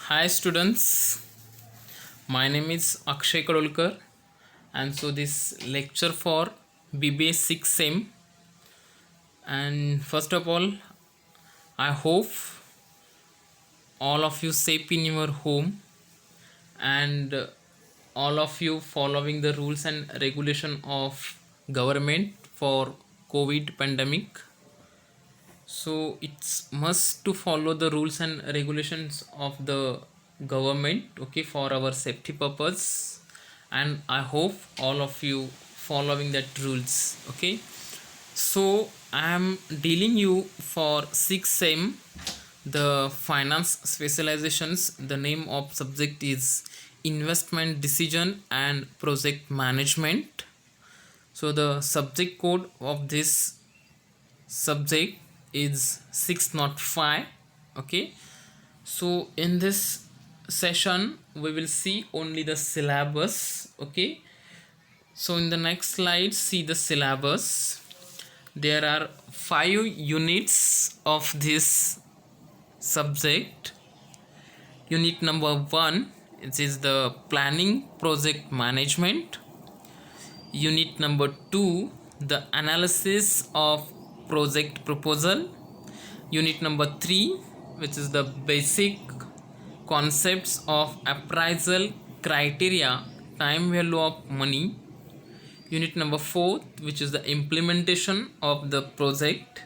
Hi students, my name is Akshay Kadolkar and so this lecture for BBA 6 SEM. And first of all, I hope all of you safe in your home and all of you following the rules and regulation of government for COVID pandemic. So it's must to follow the rules and regulations of the government, okay, for our safety purpose, and I hope all of you following that rules, okay. So I am dealing you for 6 the finance specializations. The name of subject is investment decision and project management. So the subject code of this subject is 605, okay. So in this session we will see only the syllabus, okay. So in the next slide, see the syllabus. There are 5 units of this subject. Unit number 1, it is the planning project management. Unit number 2, the analysis of project proposal. Unit number 3, which is the basic concepts of appraisal criteria, time value of money. Unit number 4, which is the implementation of the project.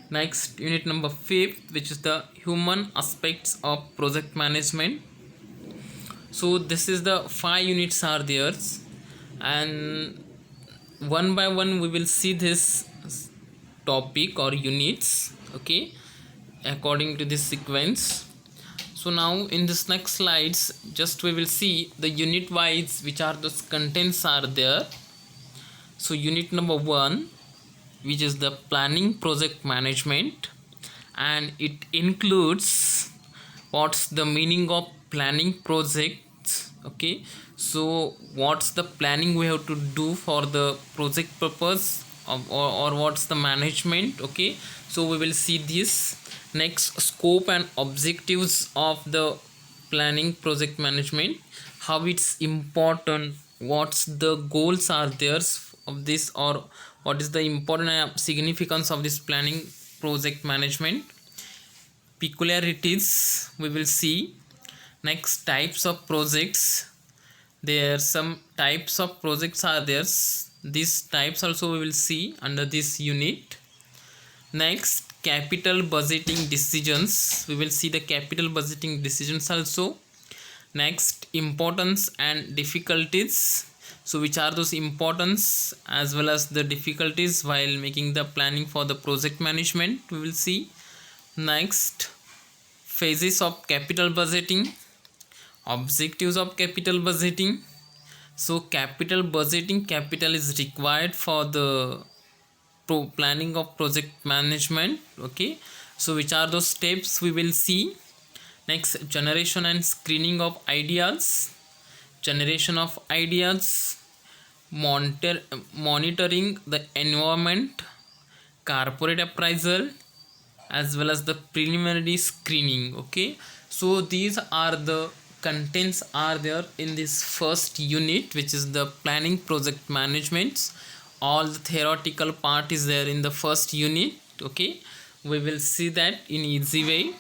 Next, unit number 5, which is the human aspects of project management. So this is the 5 units are there, and one by one we will see this topic or units, okay, according to this sequence. So now in this next slides, just we will see the unit wise which are those contents are there. So unit number 1, which is the planning project management, and it includes what's the meaning of planning projects, okay. So what's the planning we have to do for the project purpose of, or what's the management, okay. So we will see this. Next, scope and objectives of the planning project management, how it's important, what's the goals are there of this, or what is the important significance of this planning project management. Peculiarities we will see. Next, types of projects, there are some types of projects are there, these types also we will see under this unit. Next, capital budgeting decisions, we will see the capital budgeting decisions also. Next, importance and difficulties, so which are those importance as well as the difficulties while making the planning for the project management, we will see. Next, phases of capital budgeting, objectives of capital budgeting. So capital budgeting, capital is required for the planning of project management, okay. So which are those steps we will see. Next, generation and screening of ideas, generation of ideas, monitoring the environment, corporate appraisal, as well as the preliminary screening, okay. So these are the contents are there in this first unit, which is the planning project management. All the theoretical part is there in the first unit, okay. We will see that in easy way.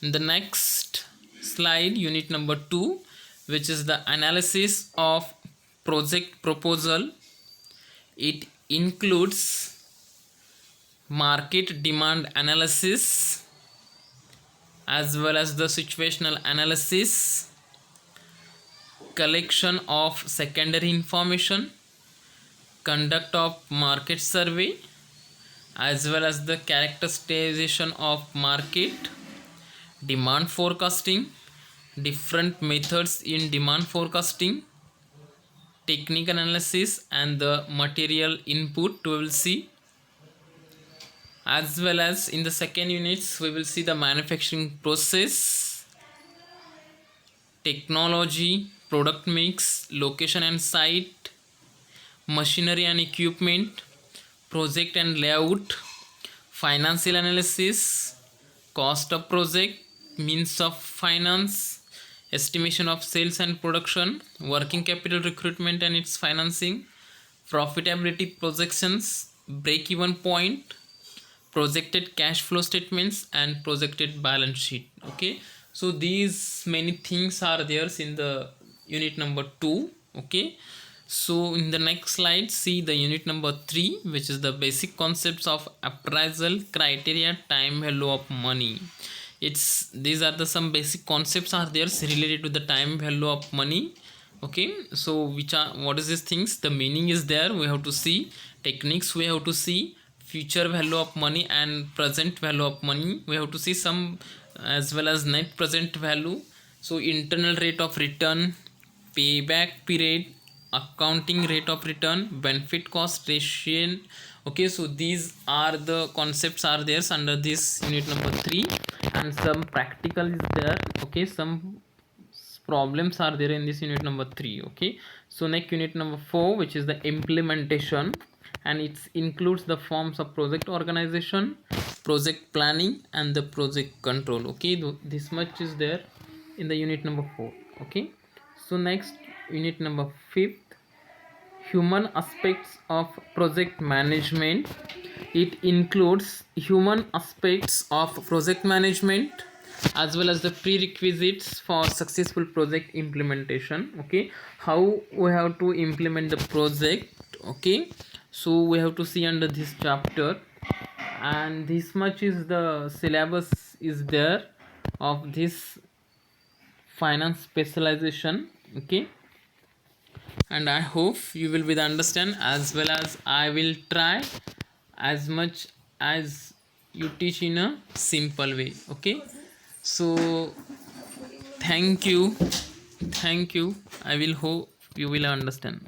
In the next slide, unit number 2, which is the analysis of project proposal. It includes market demand analysis as well as the situational analysis, collection of secondary information, conduct of market survey, as well as the characterization of market, demand forecasting, different methods in demand forecasting, technical analysis, and the material input we will see. As well as in the second units we will see the manufacturing process, technology, product mix, location and site, machinery and equipment, project and layout, financial analysis, cost of project, means of finance, estimation of sales and production, working capital recruitment and its financing, profitability projections, break even point, projected cash flow statements, and projected balance sheet. Okay, so these many things are there in the unit number 2. Okay, so in the next slide, see the unit number 3, which is the basic concepts of appraisal criteria, time value of money. It's these are the some basic concepts are there related to the time value of money. Okay, so which are, what is these things, the meaning is there, we have to see techniques, we have to see future value of money and present value of money, we have to see some, as well as net present value. So internal rate of return, payback period, accounting rate of return, benefit cost ratio. Okay, so these are the concepts are there under this unit number 3, and some practical is there. Okay, some problems are there in this unit number 3. Okay, so next unit number 4, which is the implementation, and it includes the forms of project organization, project planning, and the project control. Okay, this much is there in the unit number 4. Okay, so next unit number 5th, human aspects of project management. It includes human aspects of project management as well as the prerequisites for successful project implementation. Okay, how we have to implement the project. Okay, so we have to see under this chapter, and this much is the syllabus is there of this finance specialization. Okay, and I hope you will be the understand, as well as I will try as much as you teach in a simple way. Okay, so thank you, I will hope you will understand.